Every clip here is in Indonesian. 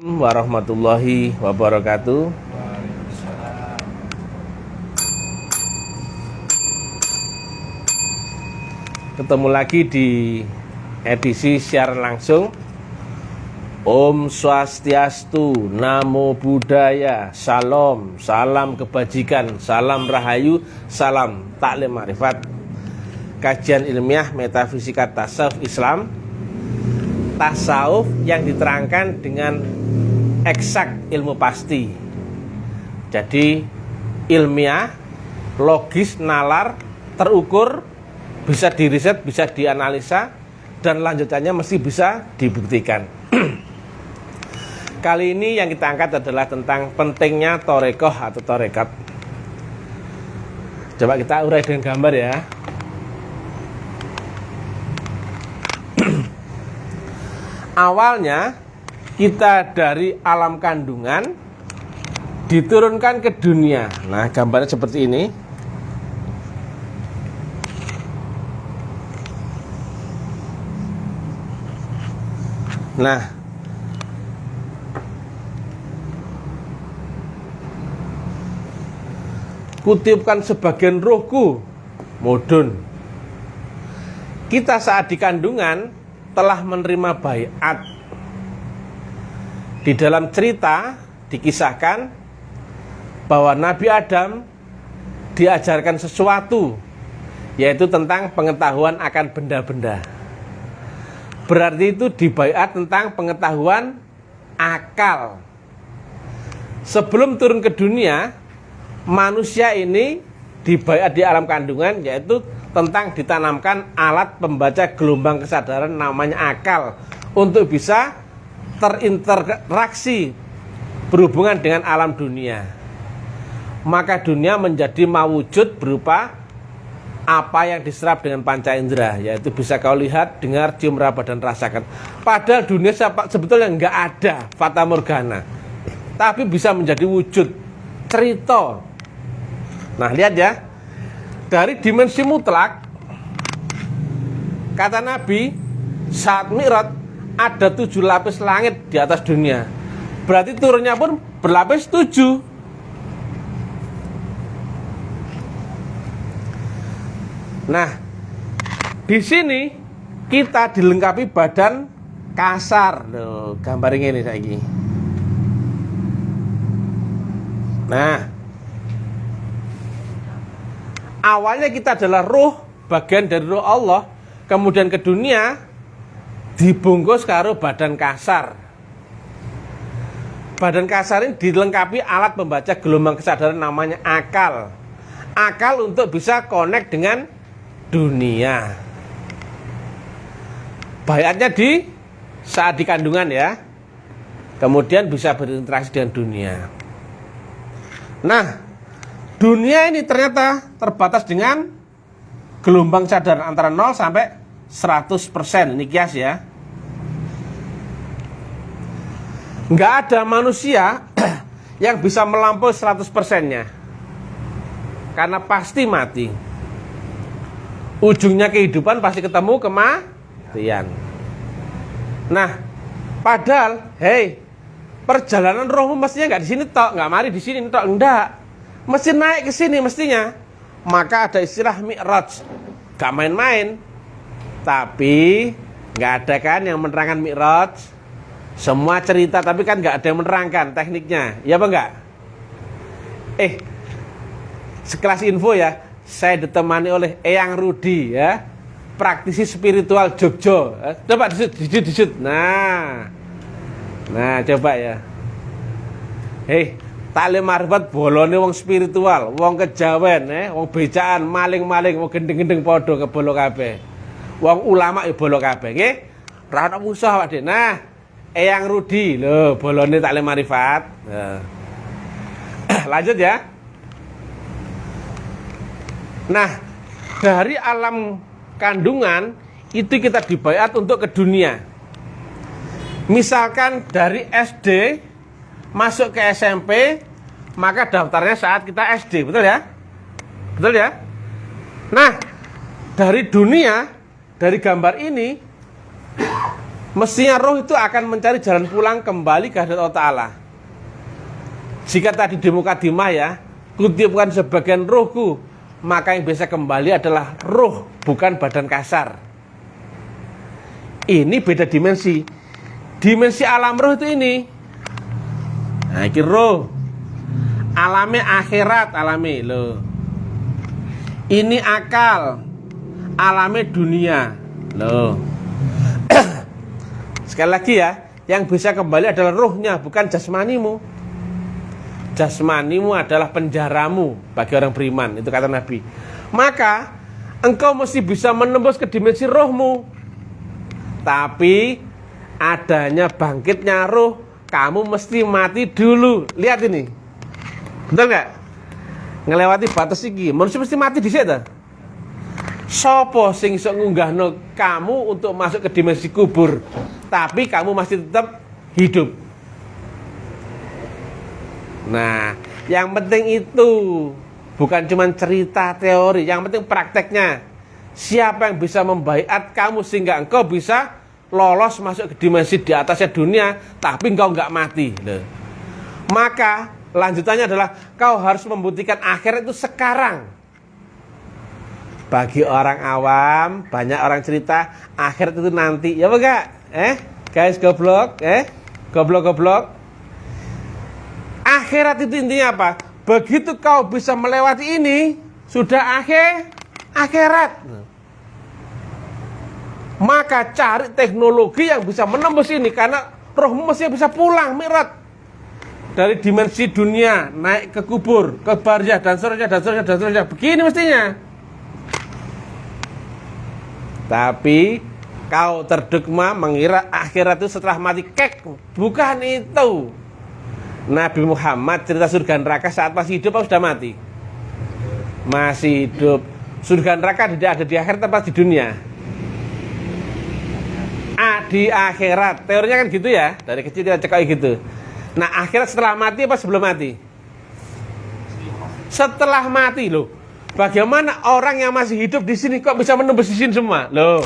Warahmatullahi wabarakatuh. Ketemu lagi di edisi siaran langsung. Om Swastiastu, Namo Buddhaya, Salam, salam kebajikan, salam rahayu, salam taklim ma'rifat. Kajian ilmiah metafisika tasawuf Islam, tasawuf yang diterangkan dengan eksak, ilmu pasti. Jadi ilmiah, logis, nalar, terukur, bisa diriset, bisa dianalisa, dan lanjutannya mesti bisa dibuktikan. Kali ini yang kita angkat adalah tentang pentingnya torekoh atau torekat. Coba kita urai dengan gambar ya. Awalnya kita dari alam kandungan diturunkan ke dunia. Nah, gambarnya seperti ini. Nah, kutipkan sebagian rohku, mudun. Kita saat di kandungan telah menerima baiat. Di dalam cerita dikisahkan bahwa Nabi Adam diajarkan sesuatu, yaitu tentang pengetahuan akan benda-benda. Berarti itu dibaiat tentang pengetahuan akal. Sebelum turun ke dunia, manusia ini dibaiat di alam kandungan, yaitu tentang ditanamkan alat pembaca gelombang kesadaran namanya akal, untuk bisa terinteraksi berhubungan dengan alam dunia. Maka dunia menjadi mawujud berupa apa yang diserap dengan panca indera, yaitu bisa kau lihat, dengar, cium, raba, dan rasakan. Padahal dunia sebetulnya nggak ada, fata morgana, tapi bisa menjadi wujud cerita. Nah, lihat ya, dari dimensi mutlak, kata Nabi, saat Mi'raj ada 7 lapis langit di atas dunia. Berarti turunnya pun berlapis 7. Nah, di sini kita dilengkapi badan kasar. Loh, gambarnya ini saiki. Nah, awalnya kita adalah ruh, bagian dari ruh Allah. Kemudian ke dunia dibungkus karo badan kasar. Badan kasar ini dilengkapi alat pembaca gelombang kesadaran namanya akal. Akal untuk bisa connect dengan dunia. Baiatnya di saat di kandungan ya. Kemudian bisa berinteraksi dengan dunia. Nah, dunia ini ternyata terbatas dengan gelombang kesadaran antara 0 sampai 100%. Ini kias ya. Nggak ada manusia yang bisa melampaui 100%-nya. Karena pasti mati. Ujungnya kehidupan pasti ketemu kematian. Nah, padahal, perjalanan rohmu mestinya nggak di sini tok, nggak mari di sini tok, enggak. Mesti naik ke sini mestinya. Maka ada istilah Mi'raj. Gak main-main. Tapi nggak ada kan yang menerangkan Mi'raj. Semua cerita, tapi kan nggak ada yang menerangkan tekniknya. Ya apa enggak? Sekelas info ya, saya ditemani oleh Eyang Rudi ya, praktisi spiritual Jogja. Coba disut. Nah, coba ya. Taklim ma'rifat bolone wong spiritual, wong kejawen, wong becaan, maling-maling, wong gendeng-gendeng padha kebolo kabeh. Wong ulama ya bolo kabeh, nggih. Ora ana musuh awake dhewe. Nah, Eyang Rudi lho, bolone taklim ma'rifat. Lanjut ya. Nah, dari alam kandungan itu kita dibaiat untuk ke dunia. Misalkan dari SD masuk ke SMP, maka daftarnya saat kita SD, betul ya? Betul ya? Nah, dari dunia, dari gambar ini Mestinya roh itu akan mencari jalan pulang kembali ke hadirat Allah Ta'ala. Jika tadi di mukadimah ya, kutiupkan sebagian rohku, maka yang bisa kembali adalah roh, bukan badan kasar. Ini beda dimensi. Dimensi alam roh itu ini. Nah, ini roh. Alame akhirat, alame loh. Ini akal. Alame dunia. Loh. Sekali lagi ya, yang bisa kembali adalah rohnya, bukan jasmanimu. Jasmanimu adalah penjaramu bagi orang beriman, itu kata Nabi. Maka engkau mesti bisa menembus ke dimensi rohmu. Tapi adanya bangkitnya roh, kamu mesti mati dulu. Lihat ini, betul nggak? Ngelewati batas iki, manusia mesti mati di situ. Sopo sing iso ngunggahno kamu untuk masuk ke dimensi kubur, tapi kamu masih tetap hidup. Nah, yang penting itu bukan cuma cerita teori, yang penting prakteknya. Siapa yang bisa membaiat kamu sehingga engkau bisa lolos masuk ke dimensi di atasnya dunia, tapi engkau nggak mati. Maka lanjutannya adalah kau harus membuktikan akhirat itu sekarang. Bagi orang awam, banyak orang cerita akhirat itu nanti, ya enggak? Guys goblok, goblok. Akhirat itu intinya apa? Begitu kau bisa melewati ini, sudah akhirat. Maka cari teknologi yang bisa menembus ini, karena rohmu mesti bisa pulang mi'raj dari dimensi dunia naik ke kubur, ke barzah dan seterusnya. Begini mestinya. Tapi kau terdogma mengira akhirat itu setelah mati kek. Bukan itu. Nabi Muhammad cerita surga neraka saat masih hidup atau sudah mati? Masih hidup. Surga neraka tidak ada di akhirat, tempat di dunia. Di akhirat, teorinya kan gitu ya. Dari kecil kita cekoi gitu. Nah, akhirat setelah mati apa sebelum mati? Setelah mati loh. Bagaimana orang yang masih hidup di sini kok bisa menembus di sini semua? Loh.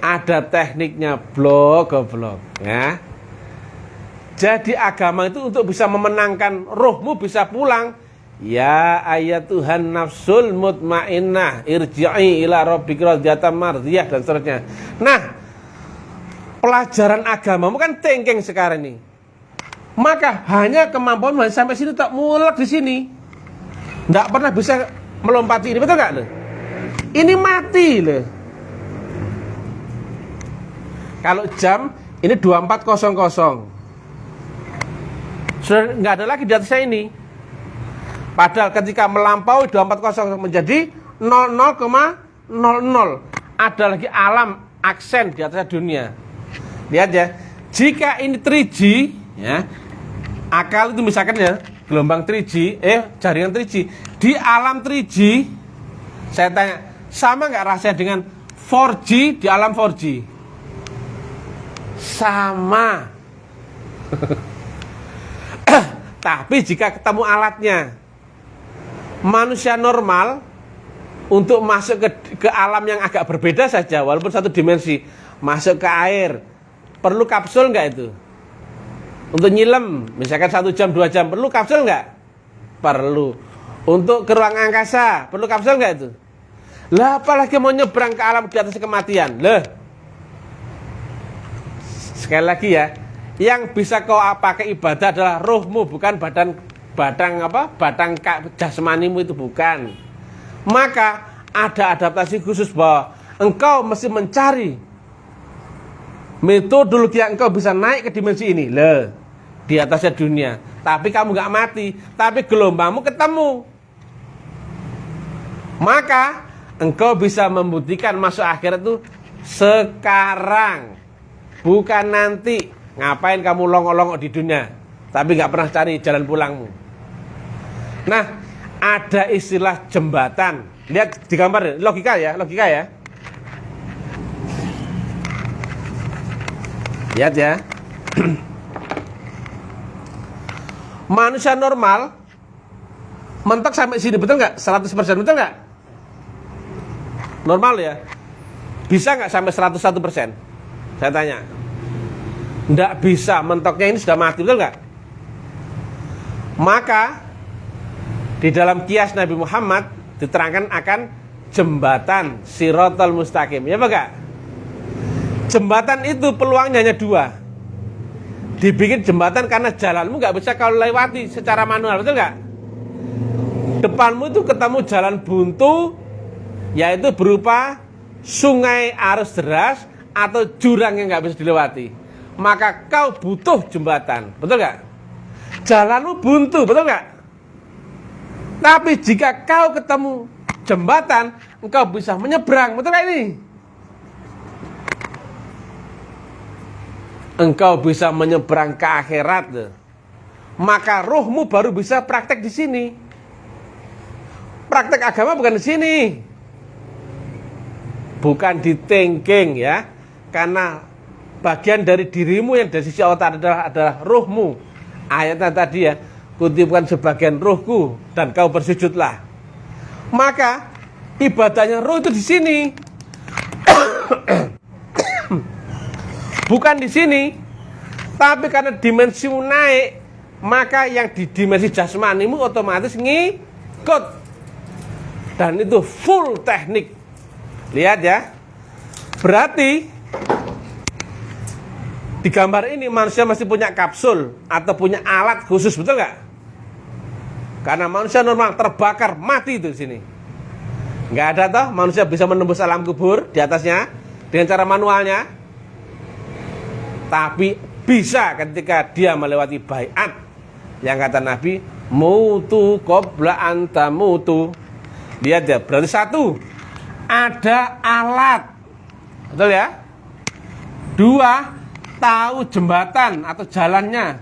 Ada tekniknya, goblok ya. Jadi agama itu untuk bisa memenangkan rohmu bisa pulang. Ya ayat Tuhan nafsul mutmainnah irji'i ila rabbika radiyatan mardiyah dan seterusnya. Nah, pelajaran agamamu kan tengkeng sekarang ini. Maka hanya kemampuan sampai sini tak mulak di sini. Enggak pernah bisa melompati ini, betul enggak loh? Ini mati loh. Kalau jam ini 24.00. Sudah enggak ada lagi di atasnya ini. Padahal ketika melampaui 24.00 menjadi 00,00 ada lagi alam aksen di atasnya dunia. Lihat ya, jika ini 3G ya, akal itu misalkan ya, gelombang 3G, jaringan 3G di alam 3G, saya tanya, sama nggak rasanya dengan 4G di alam 4G? Sama. Tapi jika ketemu alatnya, manusia normal untuk masuk ke alam yang agak berbeda saja, walaupun satu dimensi, masuk ke air, perlu kapsul nggak itu? Untuk nyilam, misalkan 1 jam, 2 jam, perlu kapsul nggak? Perlu. Untuk ke ruang angkasa, perlu kapsul nggak itu? Lah apalagi mau nyebrang ke alam di atas kematian? Loh. Sekali lagi ya, yang bisa kau pakai ibadah adalah rohmu, bukan batang jasmanimu itu bukan. Maka ada adaptasi khusus bahwa engkau mesti mencari metodologi yang engkau bisa naik ke dimensi ini, loh, di atasnya dunia. Tapi kamu nggak mati, tapi gelombangmu ketemu. Maka engkau bisa membuktikan masuk akhirat itu sekarang, bukan nanti. Ngapain kamu longok-longok di dunia, tapi nggak pernah cari jalan pulangmu. Nah, ada istilah jembatan. Lihat di gambar, logika ya. Lihat ya. Manusia normal mentok sampai sini, betul nggak? 100%, betul nggak? Normal ya. Bisa nggak sampai 101%? Saya tanya. Tidak bisa, mentoknya ini sudah mati, betul nggak? Maka di dalam kias Nabi Muhammad diterangkan akan jembatan Shiratal Mustaqim, ya Pak? Jembatan itu peluangnya hanya dua. Dibikin jembatan karena jalanmu nggak bisa kau lewati secara manual, betul nggak? Depanmu itu ketemu jalan buntu, yaitu berupa sungai arus deras atau jurang yang nggak bisa dilewati. Maka kau butuh jembatan, betul nggak? Jalanmu buntu, betul nggak? Tapi jika kau ketemu jembatan, engkau bisa menyeberang, betul nggak ini? Engkau bisa menyeberang ke akhirat, maka rohmu baru bisa praktek di sini. Praktek agama bukan di sini, bukan di thinking ya, karena bagian dari dirimu yang dari sisi Allah adalah rohmu. Ayatnya tadi ya, kutipkan sebagian rohku dan kau bersujudlah. Maka ibadahnya roh itu di sini. Bukan di sini, tapi karena dimensimu naik, maka yang di dimensi jasmanimu otomatis ngikut. Dan itu full teknik. Lihat ya. Berarti di gambar ini manusia masih punya kapsul atau punya alat khusus, betul nggak? Karena manusia normal terbakar mati itu di sini. Nggak ada toh manusia bisa menembus alam kubur di atasnya dengan cara manualnya. Tapi bisa ketika dia melewati baiat yang kata Nabi, mutu qabla anta mutu. Lihat ya, berarti satu, ada alat, betul ya? Dua, tahu jembatan atau jalannya.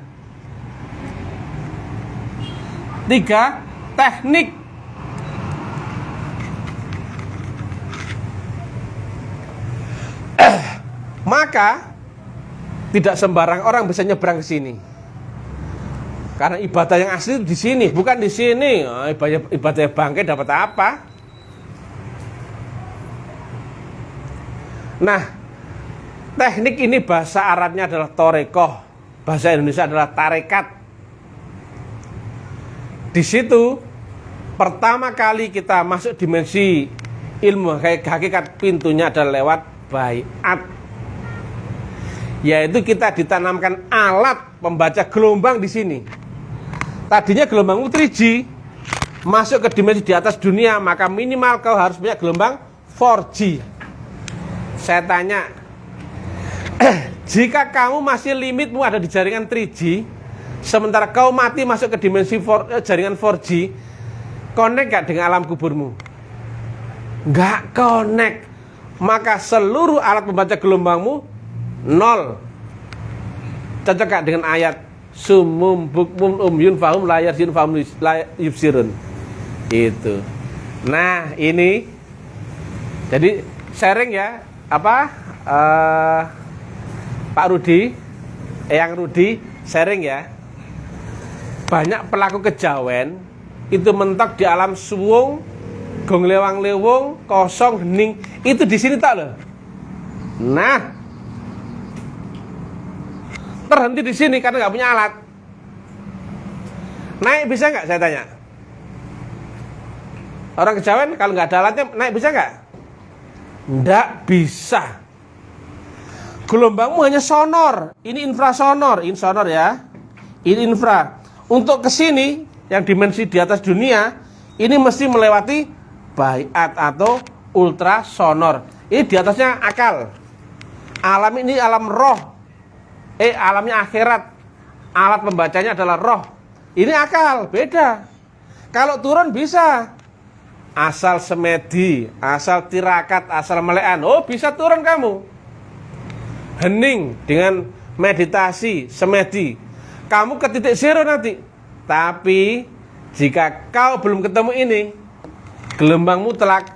Tiga, teknik. Maka tidak sembarang orang bisa nyebrang ke sini. Karena ibadah yang asli itu di sini, bukan di sini. Oh, ibadah bangkai dapat apa? Nah, teknik ini bahasa Arabnya adalah torekoh, bahasa Indonesia adalah tarekat. Di situ pertama kali kita masuk dimensi ilmu hakikat, pintunya adalah lewat baiat. Yaitu kita ditanamkan alat pembaca gelombang di sini. Tadinya gelombangmu 3G, masuk ke dimensi di atas dunia, maka minimal kau harus punya gelombang 4G. Saya tanya, jika kamu masih limitmu ada di jaringan 3G, sementara kau mati masuk ke dimensi jaringan 4G, connect gak dengan alam kuburmu? Gak connect. Maka seluruh alat pembaca gelombangmu nol. Cocok gak dengan ayat sumum bukmum umyun fahum layar sin fahum yubsirun itu. Nah ini jadi sharing ya, Pak Rudi, Eyang Rudi sharing ya. Banyak pelaku kejawen itu mentok di alam suwung, gong lewang lewung, kosong hening, itu di sini tak loh. Nah, terhenti di sini karena nggak punya alat. Naik bisa nggak? Saya tanya. Orang kejawen kalau nggak ada alatnya naik bisa nggak? Nggak bisa. Gelombangmu hanya sonor. Ini infrasonor, ini sonor ya. Ini infra. Untuk kesini yang dimensi di atas dunia, ini mesti melewati baiat atau ultrasonor. Ini di atasnya akal. Alam ini alam roh. Alamnya akhirat. Alat pembacanya adalah roh. Ini akal, beda. Kalau turun bisa. Asal semedi, asal tirakat, asal melean. Oh, bisa turun kamu. Hening dengan meditasi, semedi. Kamu ke titik zero nanti. Tapi jika kau belum ketemu ini, gelombang mutlak,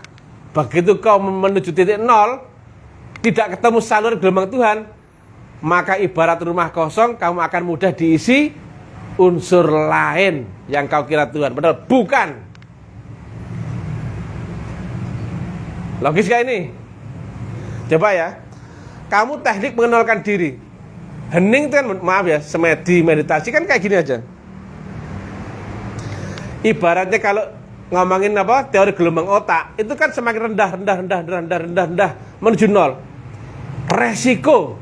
begitu kau menuju titik nol, tidak ketemu salur gelombang Tuhan, maka ibarat rumah kosong, kamu akan mudah diisi unsur lain yang kau kira Tuhan, padahal bukan. Logis gak ini? Coba ya. kamu teknik mengenalkan diri. Hening itu kan, maaf ya, semedi meditasi kan kayak gini aja. Ibaratnya kalau ngomongin apa teori gelombang otak, itu kan semakin rendah menuju nol. Resiko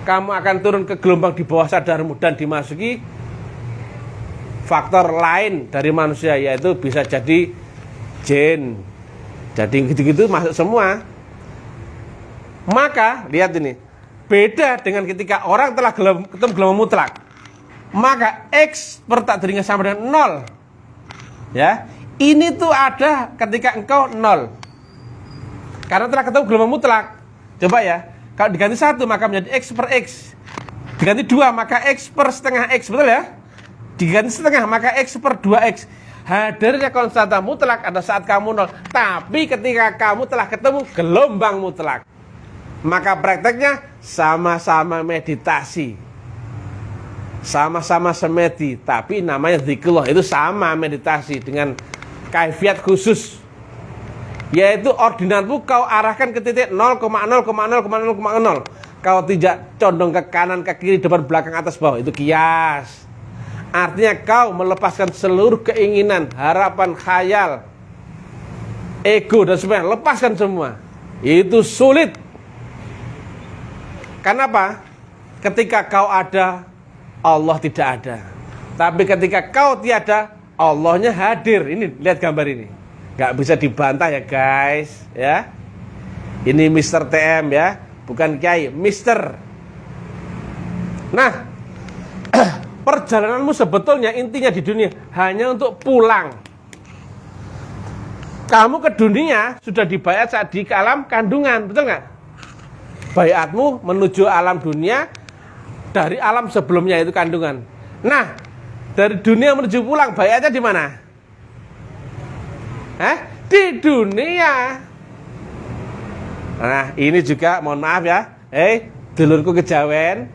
kamu akan turun ke gelombang di bawah sadarmu dan dimasuki faktor lain dari manusia, yaitu bisa jadi jin, jadi gitu-gitu masuk semua. Maka lihat ini, beda dengan ketika orang telah ketemu gelombang mutlak, maka X per tak teringat sama dengan 0. Ya, ini tuh ada ketika engkau 0, karena telah ketemu gelombang mutlak. Coba ya, kalau diganti 1 maka menjadi X per X, diganti 2 maka X per setengah X, betul ya? Diganti setengah maka X per 2X. Hadirnya konstanta mutlak ada saat kamu 0. Tapi ketika kamu telah ketemu gelombang mutlak, maka prakteknya sama-sama meditasi, sama-sama semedi, tapi namanya zikrullah, itu sama meditasi dengan kaifiat khusus, yaitu ordinatmu kau arahkan ke titik 0,0,0,0,0. Kau tidak condong ke kanan, ke kiri, depan, belakang, atas, bawah. Itu kias. Artinya kau melepaskan seluruh keinginan, harapan, khayal, ego dan sebagainya. Lepaskan semua. Itu sulit. Kenapa? Ketika kau ada, Allah tidak ada. Tapi ketika kau tiada, Allahnya hadir. Ini, lihat gambar ini. Gak bisa dibantah ya guys, ya. Ini Mr. TM ya, bukan Kiai, Mister. Nah, perjalananmu sebetulnya intinya di dunia hanya untuk pulang. Kamu ke dunia sudah dibayar saat di alam kandungan, betul nggak? Bayatmu menuju alam dunia dari alam sebelumnya, itu kandungan. Nah, dari dunia menuju pulang, bayatnya di mana? Di dunia. Nah, ini juga mohon maaf ya, dulurku kejawen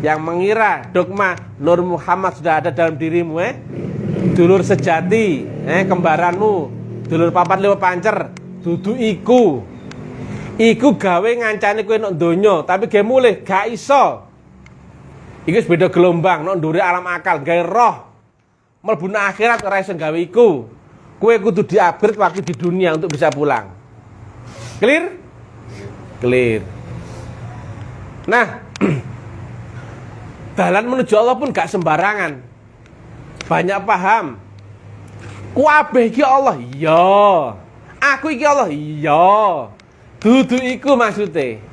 yang mengira dogma Nur Muhammad sudah ada dalam dirimu, dulur sejati, kembaranmu, dulur papat lewat pancer, dudu iku gawe ngancani kowe nek donya, tapi gawe mulih gak iso. Iku wis beda gelombang, nek ndure alam akal, gawe roh mlebu nang akhirat ora iso gawe iku. Kowe kudu di-upgrade waktu di dunia untuk bisa pulang. Clear? Clear. Nah, jalan menuju Allah pun gak sembarangan. Banyak paham. Kuabeh iki Allah, iya. Aku iki Allah, iya. Dudu iku maksudnya.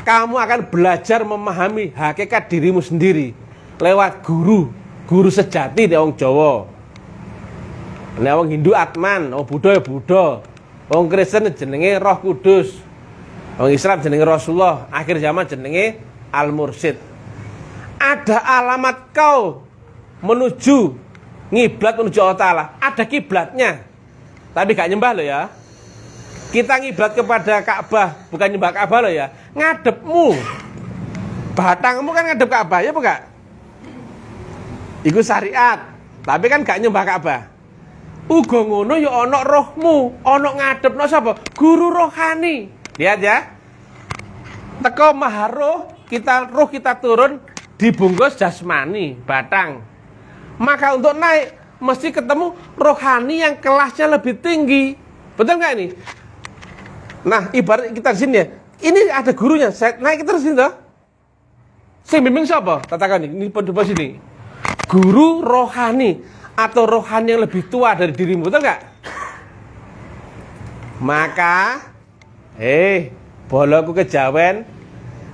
Kamu akan belajar memahami hakikat dirimu sendiri lewat guru sejati di wong Jawa. Nek wong Hindu Atman, wong Buddha ya Buddha, wong Kristen jenenge Roh Kudus, wong Islam jenenge Rasulullah, akhir zaman jenenge Al-Mursyid. Ada alamat kau menuju ngiblat, menuju Allah Ta'ala, ada kiblatnya, tapi gak nyembah lo ya. Kita ngiblat kepada Ka'bah, bukan nyembah Ka'bah lo ya. Ngadepmu, batangmu kan ngadep Ka'bah ya bukan? Iku syariat, tapi kan gak nyembah Ka'bah. Uga ngono ya ana rohmu, ana ngadepno sapa? Guru rohani. Lihat ya. Teko maharuh, roh kita turun dibungkus jasmani, batang. Maka untuk naik mesti ketemu rohani yang kelasnya lebih tinggi. Betul nggak ini? Nah, ibarat kita di sini ya. Ini ada gurunya, saya naik terus ini toh. Sing bimbing siapa? Tatakan ini pada sini. Guru rohani atau rohani yang lebih tua dari dirimu, betul nggak? Maka, boloku kejawen,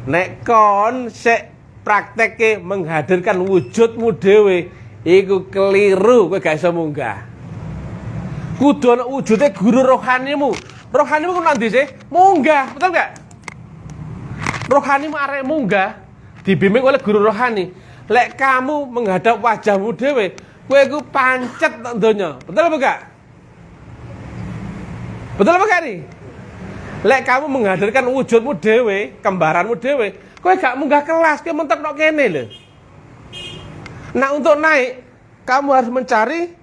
nek kon sek prakteke menghadirkan wujudmu dewe, iku keliru, kowe gak iso munggah. Kudu ana wujude guru rohanimu. Rohanimu ku nanti sih munggah, betul nggak? Rohanimu arek munggah, dibimbing oleh guru rohani. Lek kamu menghadap wajahmu dewe, kowe ku pancet nang donya. Betul apa enggak? Betul apa enggak nih? Lek kamu menghadirkan wujudmu dewe, kembaranmu dewe, kowe gak munggah kelas, kowe mentok nok kene lho. Nah, untuk naik kamu harus mencari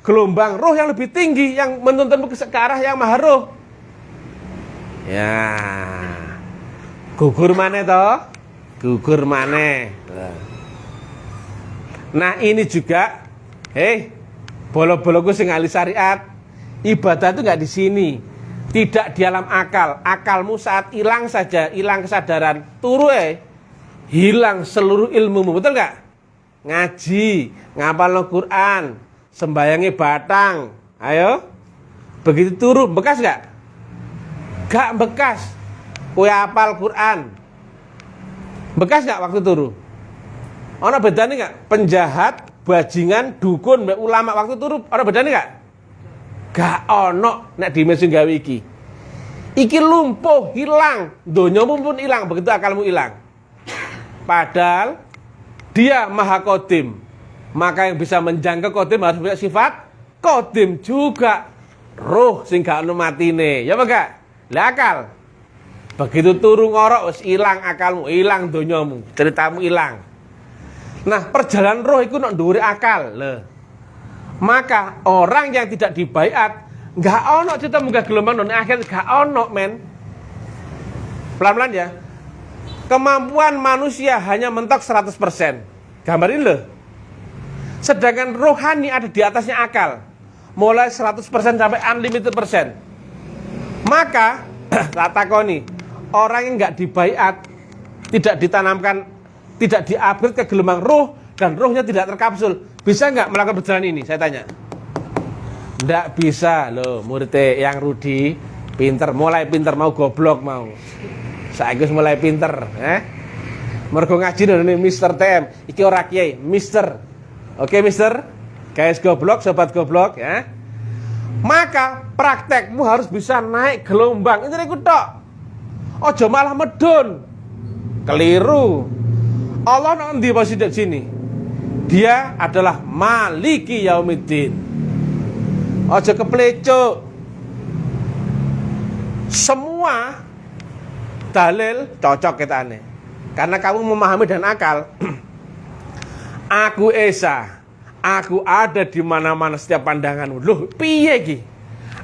gelombang roh yang lebih tinggi yang menuntunmu ke arah yang maha roh. Ya. Gugur maneh toh? Gugur maneh. Nah, ini juga bolo-boloku sing ahli syariat. Ibadah itu enggak di sini. Tidak di alam akal. Akalmu saat hilang saja, hilang kesadaran, turu hilang seluruh ilmumu, betul enggak? Ngaji, ngapalno Quran, sembayangi batang. Ayo. Begitu turu, bekas enggak? Gak bekas. Kowe hafal Quran. Bekas enggak waktu turu? Ono bedane enggak? Penjahat, bajingan, dukun, ulama waktu turu ono bedane enggak? Gak ono nek di mesin gawe iki. Iki lumpuh, hilang, donyamu pun hilang begitu akalmu hilang. Padahal dia maha qadim. Maka yang bisa menjangkau qadim harus punya sifat qadim juga. Roh sing gak ono matine, ya apa gak? Lah akal. Begitu turu ngorok wis hilang akalmu, hilang donyamu, ceritamu hilang. Nah, perjalanan roh iku nek dhuwure akal. Lho. Maka orang yang tidak dibaiat nggak ono cerita munggah gelombang non akhir nggak ono men. Pelan-pelan ya. Kemampuan manusia hanya mentok 100%. Gambarin loh. Sedangkan rohani ada di atasnya akal. Mulai 100% sampai unlimited persen. Maka tak takoni, orang yang nggak dibaiat, tidak ditanamkan, tidak di-upgrade ke gelombang roh dan rohnya tidak terkapsul, bisa nggak melakukan perjalanan ini? Saya tanya. Nggak bisa loh, muridnya yang Rudi pinter, mulai pinter mau goblok mau. Saya mulai pinter, mergo ngaji nih Mister TM, iki ora kiai, Mister. Oke Mister, guys goblok, sobat goblok ya. Maka praktekmu harus bisa naik gelombang. Ini ikut tok. Ojo malah medun. Keliru. Allah nanti pasti di sini. Dia adalah Maliki Yaumiddin. Ojo keplecuk. Semua dalil cocok ketane. Karena kamu memahami dan akal. Aku Esa, aku ada di mana-mana setiap pandanganmu. Loh, piye ki?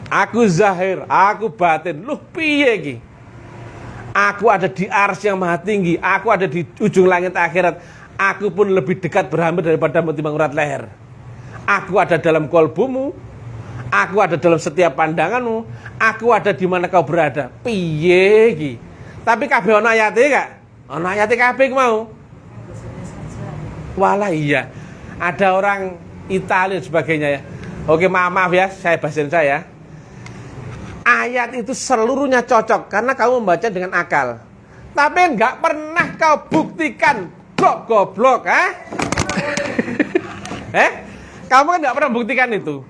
Aku zahir, aku batin. Loh, piye ki? Aku ada di arsy yang maha tinggi. Aku ada di ujung langit akhirat. Aku pun lebih dekat berhampir daripada timbang urat leher. Aku ada dalam kolbumu. Aku ada dalam setiap pandanganmu. Aku ada di mana kau berada. Piye ki? Tapi kabeh ono ayate gak? Ono ayate kabeh mau. Walah iya. Ada orang Italia dan sebagainya ya. Oke, maaf ya, saya bahasin saya. Ayat itu seluruhnya cocok karena kamu membaca dengan akal. Tapi nggak pernah kau buktikan, goblok, Kamu kan nggak pernah buktikan itu.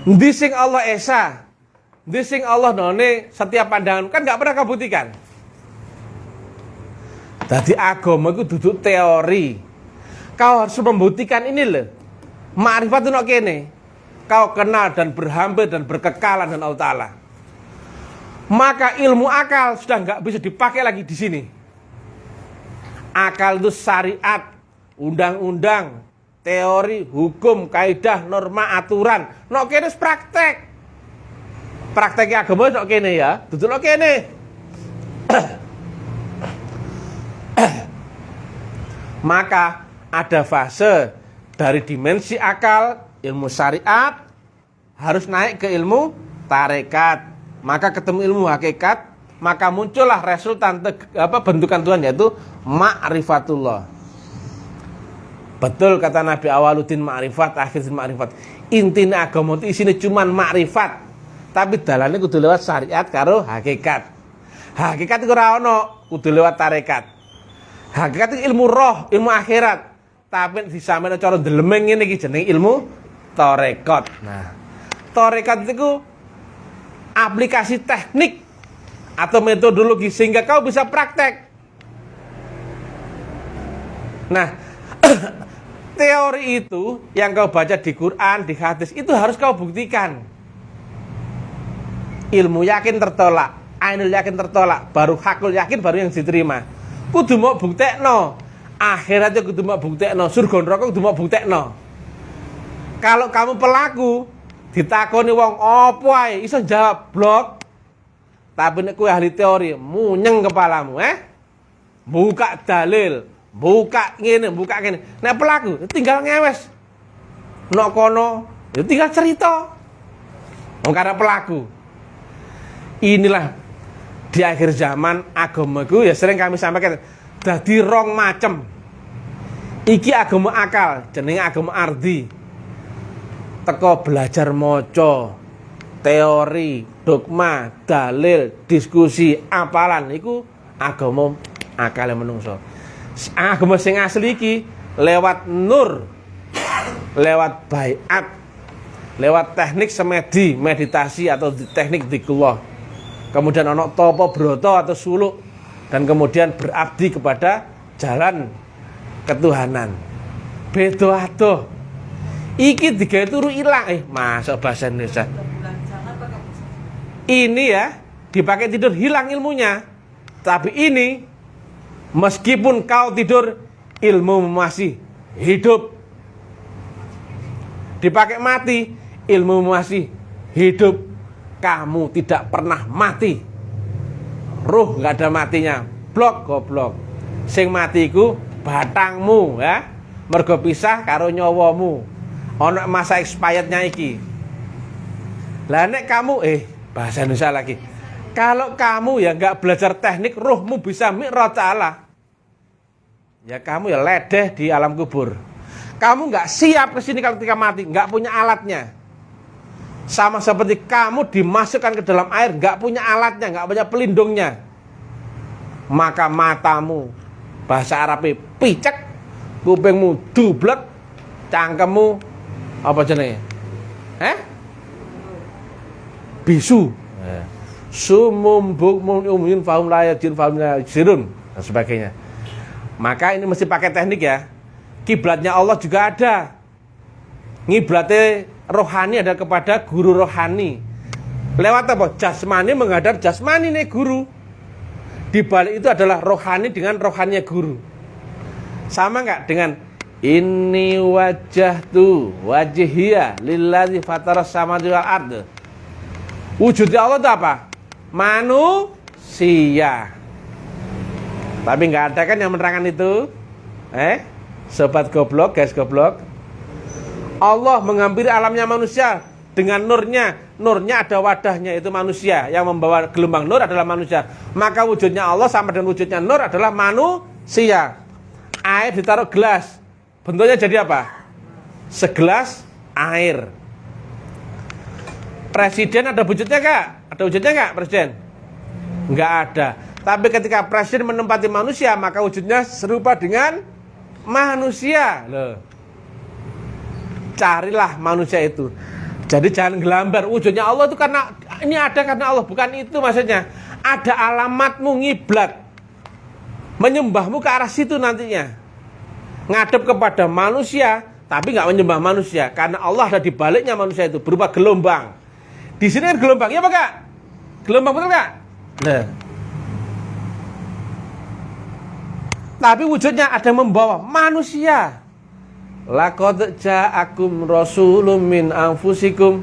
Dising Allah Esa, dising Allah none setiap pandangan kan nggak pernah kau buktikan. Jadi agama itu duduk teori. Kau harus membuktikan ini loh. Ma'rifat itu kene. Kau kenal dan berhampir dan berkekalan dengan Allah Ta'ala. Maka ilmu akal sudah nggak bisa dipakai lagi di sini. Akal itu syariat, undang-undang, teori, hukum, kaidah, norma, aturan. Nok kene praktek. Prakteknya agama nok kene ya. Duduk nok kene. Maka ada fase dari dimensi akal, ilmu syariat, harus naik ke ilmu tarekat. Maka ketemu ilmu hakikat, maka muncullah resultan bentukan Tuhan, yaitu ma'rifatullah. Betul kata Nabi, awaluddin ma'rifat, akhiruddin ma'rifat. Intinya agama itu isinya cuma ma'rifat. Tapi dalannya kudu lewat syariat karo hakikat. Hakikat itu ora ono, kudu lewat tarekat. Hakikat itu ilmu roh, ilmu akhirat. Tapi disampeyan cara ndelemeng ngene iki jeneng ilmu tarekat. Nah, tarekat itu aplikasi teknik atau metodologi sehingga kau bisa praktek. Nah, teori itu yang kau baca di Quran, di hadis itu harus kau buktikan. Ilmu yakin tertolak, ainul yakin tertolak, baru hakul yakin baru yang diterima. Kudu mau buktekno. Akhiratnya kudu mau buktekno, surga neraka kudu mau buktekno. Kalau kamu pelaku ditakoni wong opo ae iso jawab blok. Tapi nek kowe ahli teori, munyeng kepalamu, buka dalil, buka ngene, buka ngene. Nek pelaku tinggal ngewes. Nok kono, ya tinggal cerita. Wong karena pelaku. Inilah di akhir zaman agamaku ya sering kami sampaikan dadi rong macem. Iki agama akal, jenenge agama ardi. Teko belajar maca, teori, dogma, dalil, diskusi, apalan iku agama akal menungso. Agama sing asli iki lewat nur, lewat baiat, lewat teknik semedi, meditasi atau teknik dzikrullah. Kemudian ana tapa brata atau suluk dan kemudian berabdi kepada jalan ketuhanan. Beda adoh. Iki digawe turu ilang masuk bahasa Indonesia. Ini ya dipakai tidur hilang ilmunya. Tapi ini meskipun kau tidur ilmu masih hidup. Dipakai mati ilmu masih hidup. Kamu tidak pernah mati. Ruh nggak ada matinya. Blok goblok. Sing mati iku batangmu ya. Mergo pisah karo nyawamu. Ono masa expirednya iki. Lah nek kamu bahasa Indonesia lagi. Kalau kamu ya nggak belajar teknik, ruhmu bisa mi'raj Allah. Ya kamu ya ledeh di alam kubur. Kamu nggak siap ke sini ketika mati, nggak punya alatnya. Sama seperti kamu dimasukkan ke dalam air, nggak punya alatnya, nggak punya pelindungnya. Maka matamu, bahasa Arabnya picek, kupingmu dublek, cangkemmu apa jenenge? Bisu. Sumum bukmun umyun fahum la yajidun fahum la yubsirun dan sebagainya. Maka ini mesti pakai teknik ya. Kiblatnya Allah juga ada. Ngiblatnya rohani ada kepada guru rohani. Lewat apa? Jasmani menghadap jasmani nih guru. Di balik itu adalah rohani dengan rohaninya guru. Sama enggak dengan inni wajjahtu wajhiya lillazi fataras samawati wal ardh. Wujudnya Allah itu apa? Manusia. Tapi enggak ada kan yang menerangkan itu? Sobat goblok, guys goblok. Allah menghampiri alamnya manusia dengan nurnya. Nurnya ada wadahnya, itu manusia. Yang membawa gelombang nur adalah manusia. Maka wujudnya Allah sama dengan wujudnya nur adalah manusia. Air ditaruh gelas, bentuknya jadi apa? Segelas air. Presiden ada wujudnya enggak? Ada wujudnya enggak presiden? Enggak ada. Tapi ketika presiden menempati manusia, maka wujudnya serupa dengan manusia. Loh. Carilah manusia itu. Jadi jangan gelambar. Wujudnya Allah itu karena ini ada karena Allah, bukan itu maksudnya. Ada alamatmu ngiblat. Menyembahmu ke arah situ nantinya. Ngadep kepada manusia, tapi nggak menyembah manusia karena Allah ada di baliknya manusia itu berupa gelombang. Di sini kan gelombang, ya Pak Kak? Gelombang betul nggak? Nah. Tapi wujudnya ada yang membawa manusia. Laqad ja'akum rasulun min anfusikum.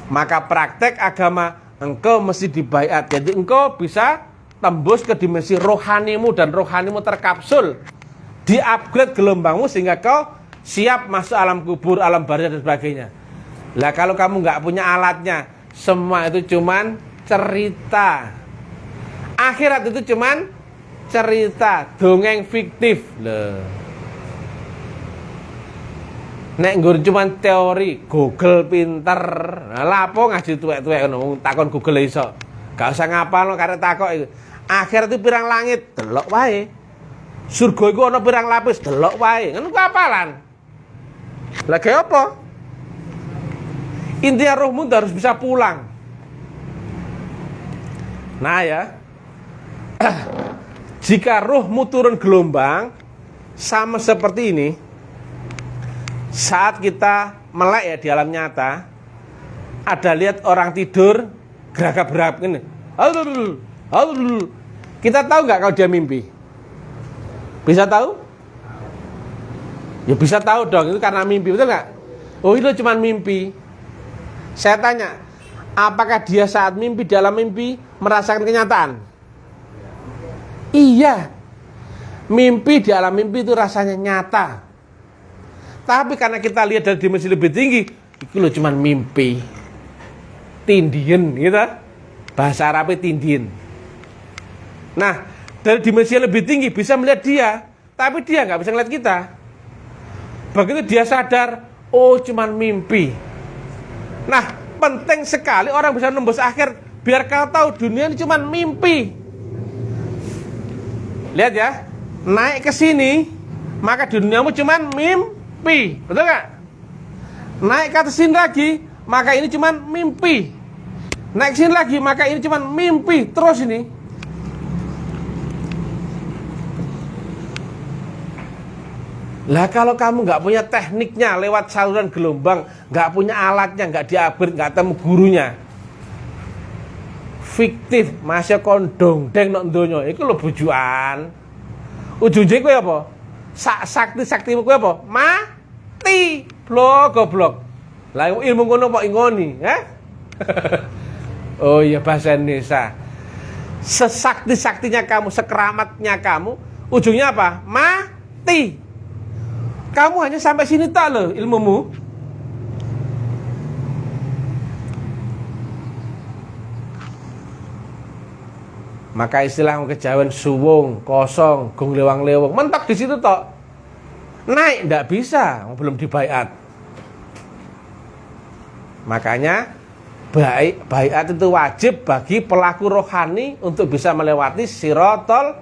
Maka praktek agama engkau mesti dibaiat. Jadi engkau bisa tembus ke dimensi rohanimu dan rohanimu terkapsul, di-upgrade gelombangmu sehingga kau siap masuk alam kubur, alam barzakh dan sebagainya. Lah kalau kamu nggak punya alatnya, semua itu cuman cerita. Akhirat itu cuman cerita, dongeng fiktif. Loh. Nek nggur cuman teori, Google pinter. Lah lapo ngaji tuwek-tuwek ngono, takon Google iso. Gak usah ngapalno karek takok iku. Akhirat itu pirang langit, delok wae. Surga iku ana pirang lapis, delok wae. Ngono ku apalan. Lah kaya apa? Intinya rohmu harus bisa pulang. Nah ya. Jika rohmu turun gelombang sama seperti ini, saat kita melek ya di alam nyata, ada lihat orang tidur geragap-geragap gini. Kita tahu nggak kalau dia mimpi? Bisa tahu? Ya bisa tahu dong, itu karena mimpi, betul nggak? Oh itu cuma mimpi. Saya tanya, Apakah dia saat mimpi, dalam mimpi merasakan kenyataan? Iya. Mimpi di alam mimpi itu rasanya nyata. Tapi karena kita lihat dari dimensi lebih tinggi, itu loh cuman mimpi. Tindien gitu. Bahasa Arabnya tindien. Nah, dari dimensi yang lebih tinggi bisa melihat dia, tapi dia nggak bisa melihat kita. Begitu dia sadar, oh cuman mimpi. Nah, penting sekali orang bisa nembus akhir, biar kau tahu dunia ini cuman mimpi. Lihat ya, naik ke sini, maka duniamu cuman mimpi, betul nggak? Naik ke atas sini lagi, maka ini cuman mimpi. Naik sini lagi, maka ini cuman mimpi. Terus ini. Lah kalau kamu nggak punya tekniknya lewat saluran gelombang, nggak punya alatnya, nggak diupgrade, nggak temu gurunya, fiktif, masih kondong, deng nok donya, itu lo bujuan. Ujungnya kowe apa? Sakti-saktimu kowe apa? Mati. Goblok. Lah ilmu ngono kok ingoni, ya? Oh iya bahasa Indonesia. Sesakti-saktinya kamu, sekeramatnya kamu, ujungnya apa? Mati. Kamu hanya sampai sini tak loh ilmumu. Maka istilah kejawen suwung, kosong, gong lewang-lewong, mentok di situ tok. Naik ndak bisa, belum dibaiat. Makanya baiat itu wajib bagi pelaku rohani untuk bisa melewati sirotol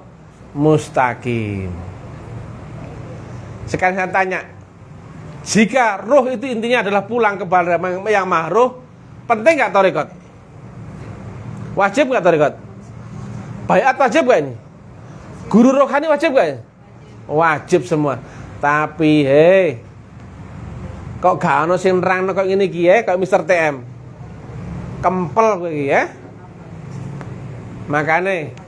mustaqim. Sekarang saya tanya, jika roh itu intinya adalah pulang kepada yang mahruh, penting nggak tarekat? Wajib nggak tarekat? Baiat wajib gak ini? Guru rohani wajib gak? Wajib semua. Tapi kok gak ono sing nerangno kok ngene iki ya, kok Mr. TM. Kempel kowe iki ya. Makane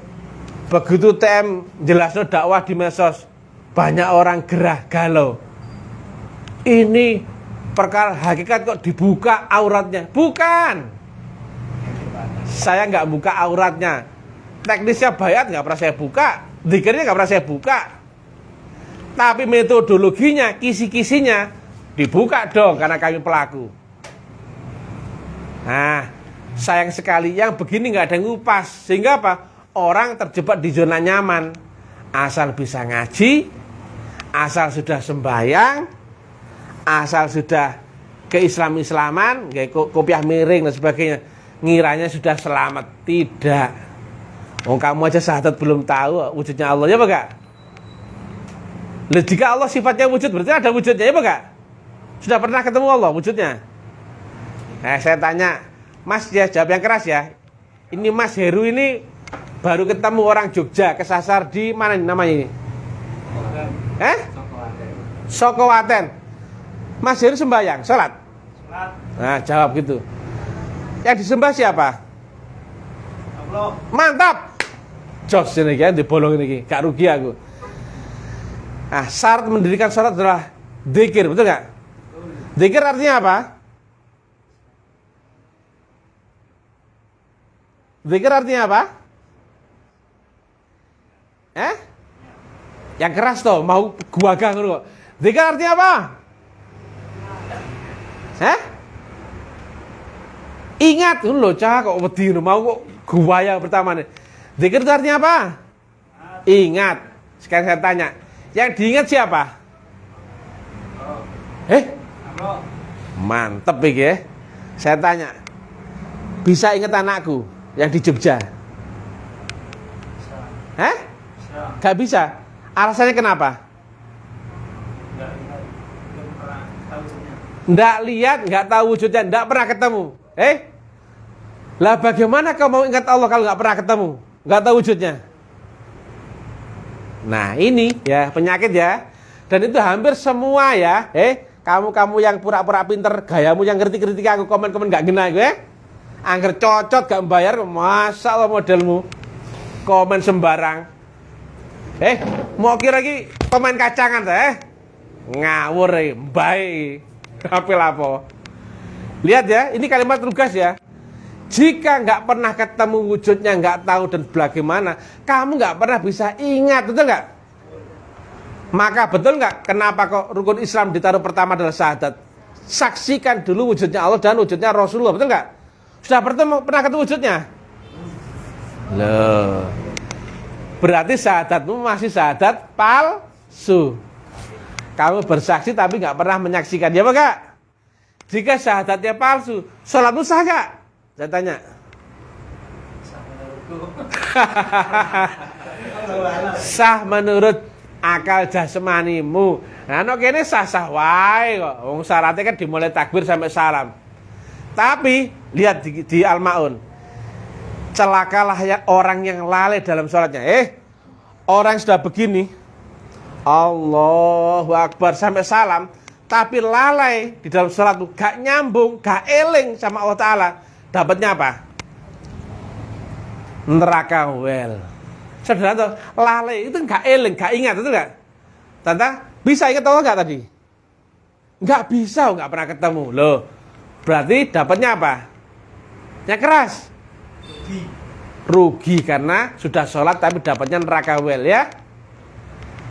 begitu TM jelasno dakwah di medsos, banyak orang gerah galau. Ini perkara hakikat kok dibuka auratnya. Bukan. Saya nggak buka auratnya. Teknisnya baiat nggak pernah saya buka, dzikirnya nggak pernah saya buka. Tapi metodologinya, kisi-kisinya dibuka dong karena kami pelaku. Nah, sayang sekali yang begini nggak ada yang ngupas, sehingga apa? Orang terjebak di zona nyaman. Asal bisa ngaji, asal sudah sembahyang, asal sudah keislam-islaman, kayak kopiah miring dan sebagainya, ngiranya sudah selamat. Tidak. Oh, kamu aja syahadat belum tahu wujudnya Allah, ya Pak? Loh, jika Allah sifatnya wujud, berarti ada wujudnya, ya Pak? Sudah pernah ketemu Allah wujudnya? Saya tanya, Mas ya, jawab yang keras ya. Ini Mas Heru ini baru ketemu orang Jogja, kesasar di mana ini namanya ini? Sokowaten. Mas Heru sembahyang, sholat? Nah, jawab gitu. Yang disembah siapa? Allah. Mantap. Jos ini kan dibolong ini, gak rugi aku. Nah, syarat mendirikan sholat adalah dzikir, betul gak? Dzikir artinya apa? Dzikir artinya apa? Yang keras toh, mau gua gang kok. Dzikir artinya apa? Ingat lho, cah kok wedi mau kok gua yang pertama nih. Dzikir itu artinya apa? Ingat. Sekarang saya tanya, yang diingat siapa? Mantep ya. Saya tanya, bisa ingat anakku yang di Jogja? Gak bisa. Alasannya kenapa? Nggak lihat, nggak tahu wujudnya, nggak pernah ketemu. Lah bagaimana kau mau ingat Allah kalau nggak pernah ketemu, nggak tahu wujudnya? Nah ini ya penyakit ya. Dan itu hampir semua ya. Kamu yang pura-pura pinter, gayamu yang kritik-kritik aku, komen-komen nggak gena gue. Angger cocot gak membayar, masa Allah modelmu komen sembarang. Mau kira lagi pemain kacangan ngawur baik. Apa? Lihat ya, ini kalimat tugas ya. Jika nggak pernah ketemu wujudnya, nggak tahu dan bagaimana, kamu nggak pernah bisa ingat, betul nggak? Maka betul nggak kenapa kok rukun Islam ditaruh pertama adalah syahadat? Saksikan dulu wujudnya Allah dan wujudnya Rasulullah, betul nggak? Sudah pernah ketemu wujudnya? Loh, berarti syahadatmu masih syahadat palsu. Kamu bersaksi tapi nggak pernah menyaksikan, ya Pak Kak? Jika syahadatnya palsu, sholatmu sah nggak? Saya tanya. Sah menurut akal jasmanimu. Nah, kene sah-sah wae kok. Wong syaratnya kan dimulai takbir sampai salam. Tapi lihat di Al-Maun. Celakalah ya orang yang lalai dalam sholatnya. Orang sudah begini, Allahu Akbar sampai salam, tapi lalai di dalam sholat itu, gak nyambung, gak eling sama Allah Ta'ala. Dapatnya apa? Neraka well. Saudara tuh, lalai itu gak eling, gak ingat, itu gak? Tante, bisa ingat Allah gak tadi? Gak bisa, gak pernah ketemu. Loh, berarti dapatnya apa? Yang keras. Rugi karena sudah sholat tapi dapatnya neraka well, ya.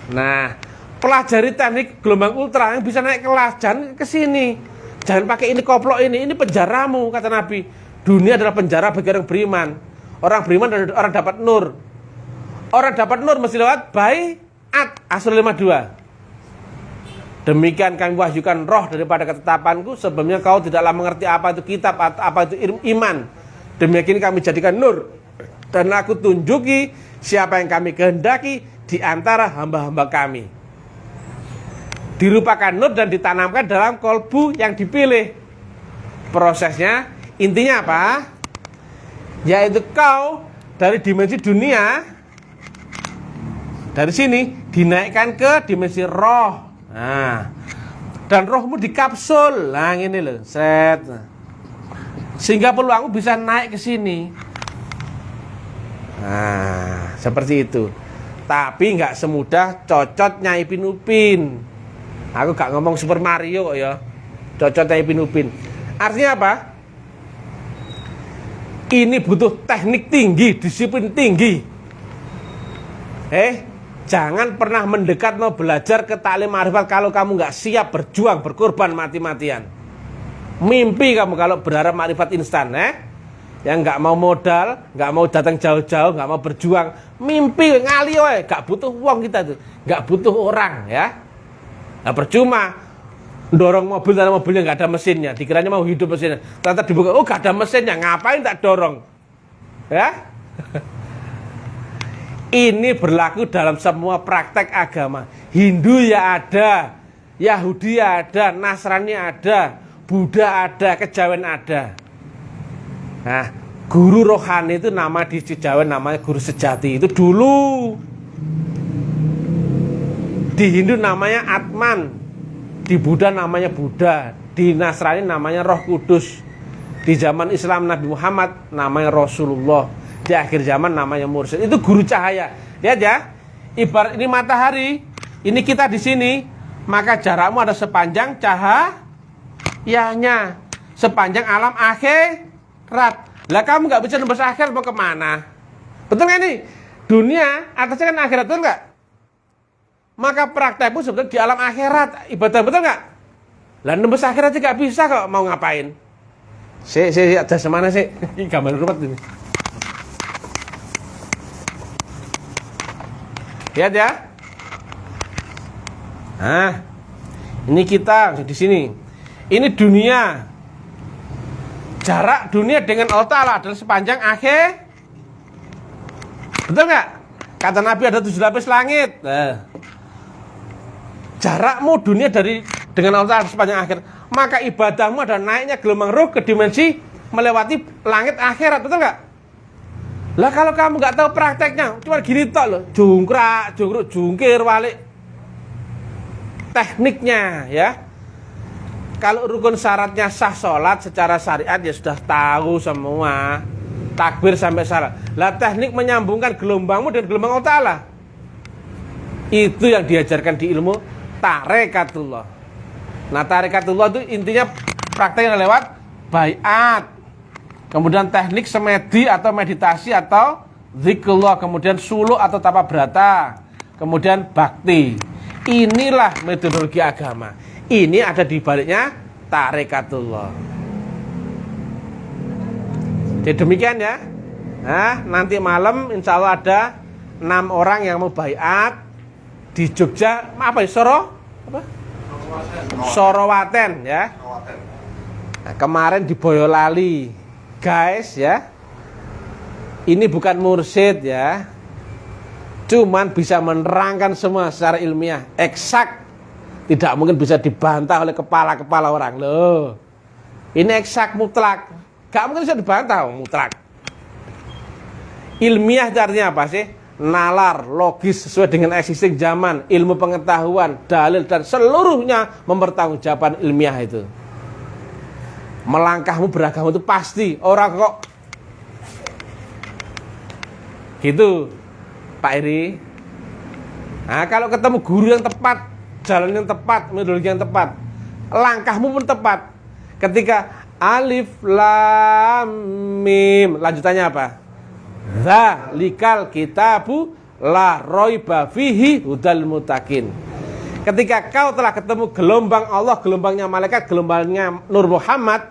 Nah, pelajari teknik gelombang ultra yang bisa naik kelas. Jangan kesini, jangan pakai ini koplok ini penjaramu, kata Nabi. Dunia adalah penjara bagi orang beriman. Orang beriman dan orang dapat nur. Orang dapat nur mesti lewat baiat Asr 52. Demikian kami wahyukan roh daripada ketetapanku, sebelumnya kau tidaklah mengerti apa itu kitab, apa itu iman. Demikian kami jadikan nur, dan aku tunjuki siapa yang kami kehendaki di antara hamba-hamba kami. Dirupakan nur dan ditanamkan dalam kolbu yang dipilih. Prosesnya intinya apa? Yaitu kau dari dimensi dunia, dari sini dinaikkan ke dimensi roh. Nah, dan rohmu dikapsul. Nah, ini loh, set. Sehingga peluangmu bisa naik ke sini. Nah, seperti itu. Tapi nggak semudah cocot Nyai Ipin Upin. Aku gak ngomong Super Mario ya. Cocot Nyai Ipin Upin. Artinya apa? Ini butuh teknik tinggi, disiplin tinggi. Jangan pernah mendekat mau belajar ke taklim ma'rifat kalau kamu nggak siap berjuang, berkorban mati-matian. Mimpi kamu kalau berharap ma'rifat instan, yang nggak mau modal, nggak mau datang jauh-jauh, nggak mau berjuang, mimpi ngali woy, nggak butuh uang kita tuh, nggak butuh orang, ya. Nah, percuma dorong mobil karena mobilnya nggak ada mesinnya, dikiranya mau hidup mesinnya, ternyata dibuka, oh nggak ada mesinnya, ngapain tak dorong, ya? Ini berlaku dalam semua praktek agama. Hindu ya ada, Yahudi ada, Nasrani ada, Buddha ada, kejawen ada. Nah, guru rohani itu nama di kejawen namanya guru sejati. Itu dulu. Di Hindu namanya Atman, di Buddha namanya Buddha, di Nasrani namanya Roh Kudus, di zaman Islam Nabi Muhammad namanya Rasulullah, di akhir zaman namanya Mursyid. Itu guru cahaya. Lihat ya, ibarat ini matahari, ini kita di sini, maka jarakmu ada sepanjang cahayanya, sepanjang alam akhirat. Lah kamu nggak bisa nembus akhirat mau kemana? Betul nggak nih? Dunia atasnya kan akhirat, betul nggak? Maka praktekmu sebetulnya di alam akhirat, ibadah, betul nggak? Lah nembus akhirat juga bisa kok, mau ngapain? Ada semana sih? Ini gambar rumah ini. Lihat ya. Nah, ini kita di sini. Ini dunia. Jarak dunia dengan Allah Ta'ala adalah sepanjang akhir. Betul nggak? Kata Nabi ada 7 lapis langit. Nah, jarakmu dunia dengan Allah Ta'ala sepanjang akhir. Maka ibadahmu adalah naiknya gelombang ruh ke dimensi melewati langit akhirat. Betul nggak? Lah kalau kamu nggak tahu prakteknya, cuma gini tok loh, jungkrak, jungkir, balik. Tekniknya ya. Kalau rukun syaratnya sah sholat secara syariat ya sudah tahu semua. Takbir sampai salat. Lah teknik menyambungkan gelombangmu dengan gelombang Allah Ta'ala, itu yang diajarkan di ilmu tarekatullah. Nah tarekatullah itu intinya prakteknya lewat baiat. kemudian teknik semedi atau meditasi atau zikrullah, kemudian suluk atau tapa brata, kemudian bakti. Inilah metodologi agama. Ini ada di baliknya tarekatullah. Jadi demikian ya. Nah, nanti malam insya Allah ada 6 orang yang mau baiat di Jogja, apa ya, Sorowaten ya. Nah, kemarin di Boyolali, guys ya. Ini bukan mursyid ya, cuman bisa menerangkan semua secara ilmiah, eksak. Tidak mungkin bisa dibantah oleh kepala-kepala orang loh. Ini eksak mutlak, gak mungkin bisa dibantah mutlak. Ilmiah itu artinya apa sih? Nalar, logis, sesuai dengan existing zaman, ilmu pengetahuan, dalil, dan seluruhnya mempertanggungjawabkan ilmiah itu. Melangkahmu beragama itu pasti. Orang kok gitu, Pak Iri. Nah, kalau ketemu guru yang tepat, jalan yang tepat, metodologi yang tepat, langkahmu pun tepat. Ketika alif lam mim, lanjutannya apa? Dzalikal kitabu la raiba fihi hudal muttaqin. Ketika kau telah ketemu gelombang Allah, gelombangnya malaikat, gelombangnya Nur Muhammad,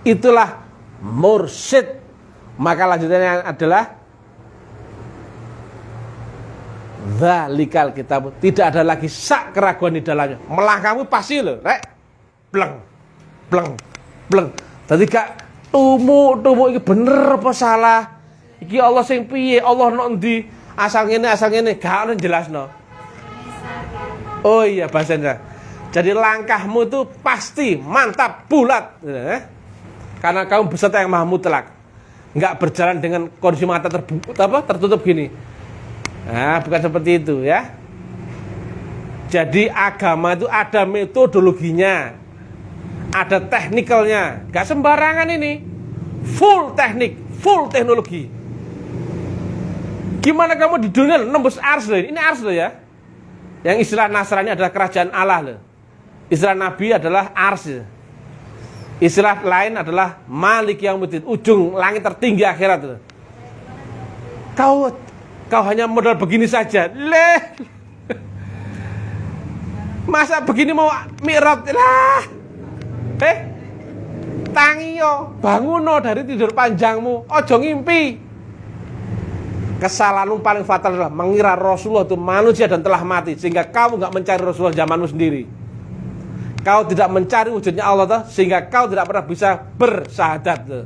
itulah mursyid. Maka lanjutannya adalah dzalikal kitabu, tidak ada lagi sak keraguan di dalamnya. Melangkahmu pasti loh, rek. Bleng. Bleng. Bleng. Tadi gak tumu iki bener apa salah? Iki Allah sing piye? Allah nok endi? Asal ngene, gak ono jelasno. Oh iya bahasanya. Jadi langkahmu itu pasti mantap, bulat. Karena kamu beserta yang maha mutlak. Enggak berjalan dengan kondisi mata tertutup gini. Nah, bukan seperti itu ya. Jadi agama itu ada metodologinya, ada teknikalnya. Gak sembarangan ini. Full teknik, full teknologi. Gimana kamu di dunia nembus ars loh. Ini ars loh ya. Yang istilah Nasrani adalah kerajaan Allah loh. Istilah Nabi adalah ars. Istilah lain adalah Malik Yaumuddin, ujung langit tertinggi akhirat loh. Kau hanya modal begini saja. Masa begini mau mi'raj lah. Tangi yo, banguno dari tidur panjangmu. Ojo ngimpi. Kesalahanmu paling fatal adalah mengira Rasulullah itu manusia dan telah mati, sehingga kamu gak mencari Rasulullah zamanmu sendiri. Kau tidak mencari wujudnya Allah sehingga kau tidak pernah bisa bersahadat.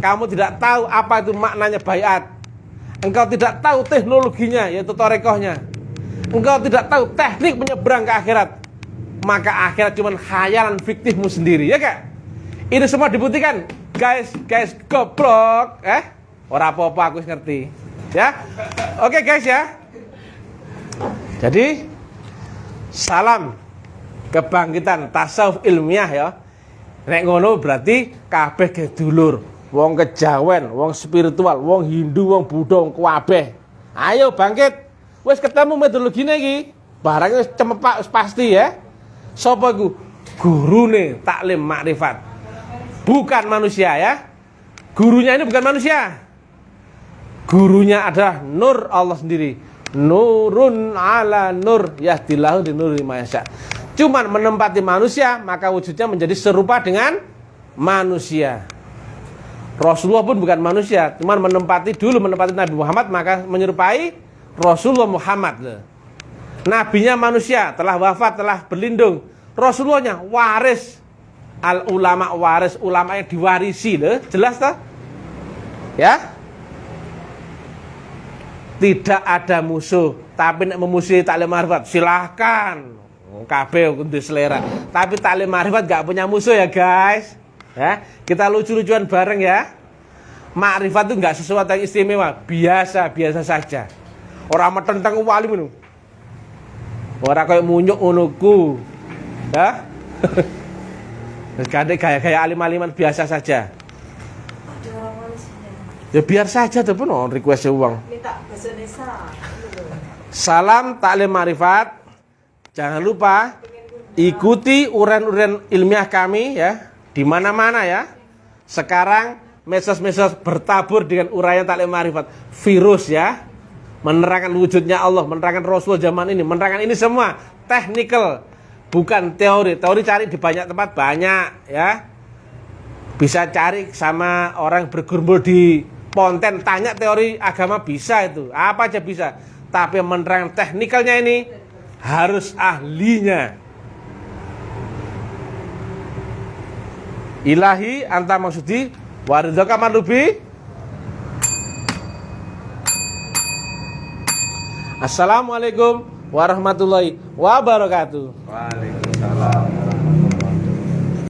Kamu tidak tahu apa itu maknanya baiat. Engkau tidak tahu teknologinya, yaitu torekohnya. Engkau tidak tahu teknik menyeberang ke akhirat. Maka akhirat cuma khayalan fiktifmu sendiri, ya kak? Ini semua dibuktikan. Guys, goblok. Ora apa-apa, aku ngerti. Ya. Oke guys ya. Jadi salam kebangkitan tasawuf ilmiah ya. Nek ngono berarti kabeh ge dulur. Wong kejawen, wong spiritual, wong Hindu, wong Buddha, wong kabeh. Ayo bangkit. Wis ketemu metodologine iki. Barang wis cemepak wis pasti ya. Sapa iku? Gurune taklim makrifat. Bukan manusia ya. Gurunya ini bukan manusia. Gurunya adalah nur Allah sendiri. Nurun ala nur yahdillahu linuri mayasya. Cuman menempati manusia, maka wujudnya menjadi serupa dengan manusia. Rasulullah pun bukan manusia, cuman menempati Nabi Muhammad, maka menyerupai Rasulullah Muhammad. Nabinya manusia, telah wafat, telah berlindung. Rasulullahnya waris. Al ulama waris, ulama yang diwarisi loh. Jelas tak? Ya? Tidak ada musuh, tapi nek memusuhi taklim ma'rifat silahkan. Kabeh kudu selera. Tapi taklim ma'rifat gak punya musuh ya guys. Ya, kita lucu-lucuan bareng ya. Ma'rifat itu gak sesuatu yang istimewa, biasa saja. Orang metentang wali ngono. Ora koyo munyuk ngonoku. Ya. Gaya alim-aliman biasa saja. Ya biar saja tuh pun request uang. Minta bahasa Indonesia. Salam taklim ma'rifat. Jangan lupa ikuti uren-uren ilmiah kami ya, di mana-mana ya. Sekarang medsos-medsos bertabur dengan uraian taklim ma'rifat. Virus ya. Menerangkan wujudnya Allah, menerangkan Rasul zaman ini, menerangkan ini semua technical, bukan teori. Teori cari di banyak tempat banyak ya. Bisa cari sama orang bergerombol di Ponten, tanya teori agama bisa itu. Apa aja bisa. Tapi menerangkan teknikalnya ini harus ahlinya. Ilahi anta maksudi waridhaka malubi. Assalamualaikum warahmatullahi wabarakatuh. Waalaikumsalam.